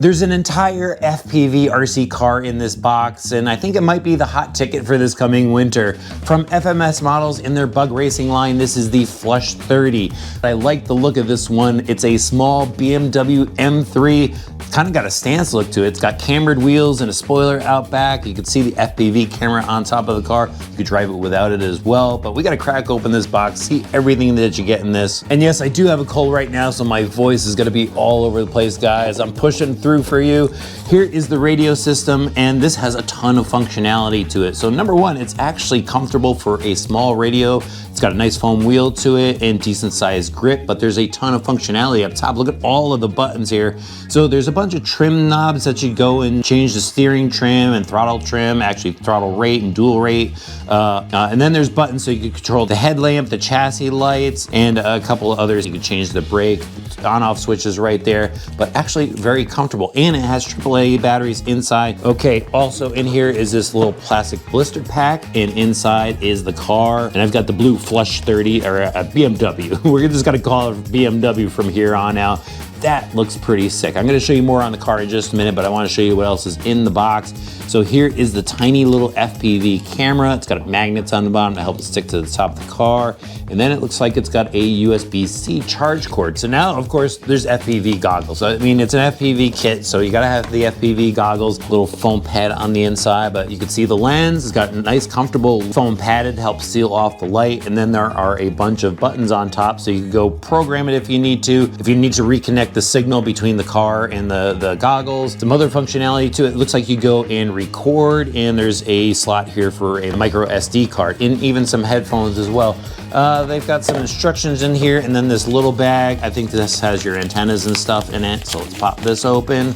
There's an entire FPV RC car in this box, and I think it might be the hot ticket for this coming winter. From FMS Models in their bug racing line, this is the Flush 30. I like the look of this one. It's a small BMW M3, kind of got a stance look to it. It's got cambered wheels and a spoiler out back. You can see the FPV camera on top of the car. You could drive it without it as well, but we gotta crack open this box, see everything that you get in this. And yes, I do have a cold right now, so my voice is gonna be all over the place, guys. I'm pushing through for you. Here is the radio system, and this has a ton of functionality to it. So number one, it's actually comfortable for a small radio. It's got a nice foam wheel to it and decent sized grip, but there's a ton of functionality up top. Look at all of the buttons here. So there's a bunch of trim knobs that you go and change the steering trim and throttle trim, actually throttle rate and dual rate. And then there's buttons so you can control the headlamp, the chassis lights, and a couple of others. You can change the brake, on-off switches right there, but actually very comfortable. And it has AAA batteries inside. Okay, also in here is this little plastic blister pack, and inside is the car. And I've got the blue Flush 30, or a BMW. We're just gonna call it BMW from here on out. That looks pretty sick. I'm gonna show you more on the car in just a minute, but I wanna show you what else is in the box. So here is the tiny little FPV camera. It's got magnets on the bottom to help it stick to the top of the car. And then it looks like it's got a USB-C charge cord. So now, of course, there's FPV goggles. I mean, it's an FPV kit, so you gotta have the FPV goggles, little foam pad on the inside, but you can see the lens. It's got a nice, comfortable foam padded to help seal off the light. And then there are a bunch of buttons on top, so you can go program it if you need to. If you need to reconnect the signal between the car and the goggles. Some other functionality to it. It looks like you go and record, and there's a slot here for a micro SD card, and even some headphones as well. They've got some instructions in here, and then this little bag. I think this has your antennas and stuff in it. So let's pop this open.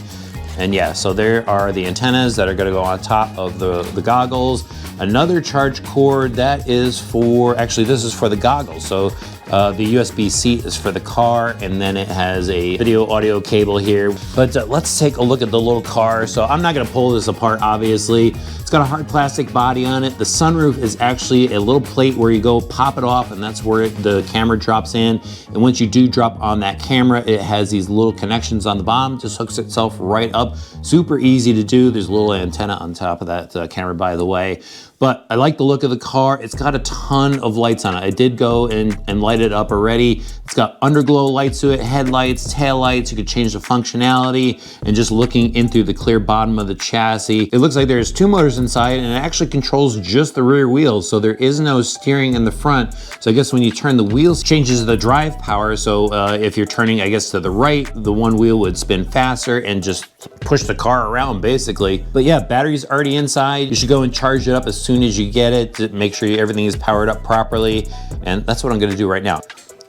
And yeah, so there are the antennas that are gonna go on top of the goggles. Another charge cord that is for, actually this is for the goggles. So the USB-C is for the car, and then it has a video audio cable here. But let's take a look at the little car. So I'm not gonna pull this apart, obviously. It's got a hard plastic body on it. The sunroof is actually a little plate where you go pop it off, and that's where the camera drops in. And once you do drop on that camera, it has these little connections on the bottom, just hooks itself right up. Super easy to do. There's a little antenna on top of that camera, by the way. But I like the look of the car. It's got a ton of lights on it. I did go and light it up already. It's got underglow lights to it, headlights, tail lights. You could change the functionality, and just looking in through the clear bottom of the chassis. It looks like there's two motors inside, and it actually controls just the rear wheels. So there is no steering in the front. So I guess when you turn the wheels, changes the drive power. So if you're turning, I guess, to the right, the one wheel would spin faster and just push the car around basically. But yeah, battery's already inside. You should go and charge it up as soon as you get it to make sure everything is powered up properly. And that's what I'm gonna do right now.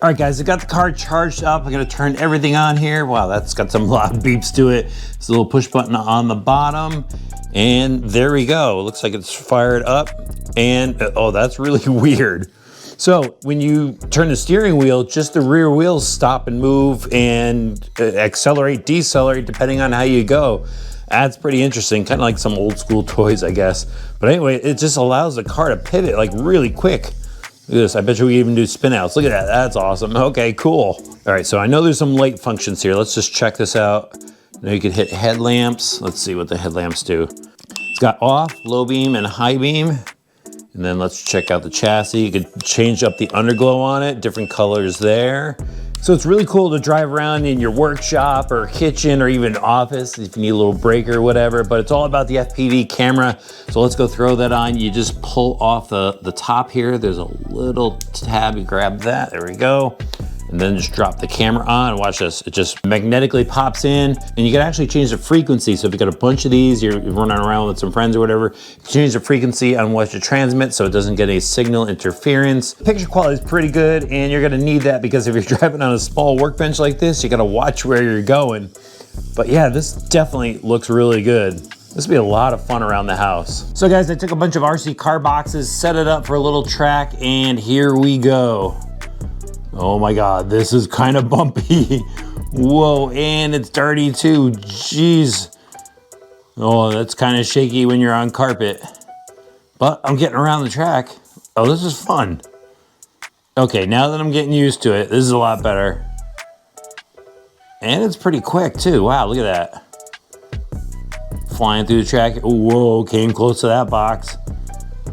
All right, guys, I got the car charged up. I'm gonna turn everything on here. Wow, that's got some loud beeps to it. It's a little push button on the bottom. And there we go. It looks like it's fired up. And oh, that's really weird. So when you turn the steering wheel, just the rear wheels stop and move and accelerate, decelerate, depending on how you go. That's pretty interesting, kind of like some old school toys, I guess. But anyway, it just allows the car to pivot like really quick. Look at this, I bet you we even do spin outs. Look at that, that's awesome. Okay, cool. All right, so I know there's some light functions here. Let's just check this out. Now you can hit headlamps. Let's see what the headlamps do. It's got off, low beam, and high beam. And then let's check out the chassis. You could change up the underglow on it, different colors there. So it's really cool to drive around in your workshop or kitchen or even office if you need a little break or whatever, but it's all about the FPV camera. So let's go throw that on. You just pull off the top here. There's a little tab, you grab that, there we go. And then just drop the camera on. Watch this, it just magnetically pops in, and you can actually change the frequency. So if you got a bunch of these, you're running around with some friends or whatever, change the frequency on what you transmit so it doesn't get any signal interference. Picture quality is pretty good, and you're gonna need that because if you're driving on a small workbench like this, you gotta watch where you're going. But yeah, this definitely looks really good. This will be a lot of fun around the house. So guys, I took a bunch of RC car boxes, set it up for a little track, and here we go. Oh my God, this is kind of bumpy. Whoa, and it's dirty too, jeez. Oh, that's kind of shaky when you're on carpet. But I'm getting around the track. Oh, this is fun. Okay, now that I'm getting used to it, this is a lot better. And it's pretty quick too, wow, look at that. Flying through the track. Oh, whoa, came close to that box.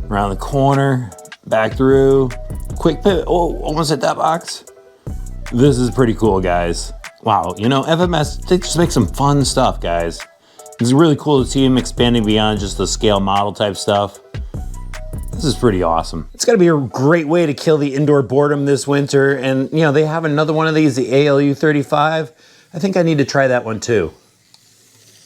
Around the corner, back through. Quick pivot. Oh, almost hit that box. This is pretty cool, guys. Wow, you know, FMS, they just make some fun stuff, guys. It's really cool to see them expanding beyond just the scale model type stuff. This is pretty awesome. It's gonna be a great way to kill the indoor boredom this winter. And you know, they have another one of these, the ALU 35. I think I need to try that one too.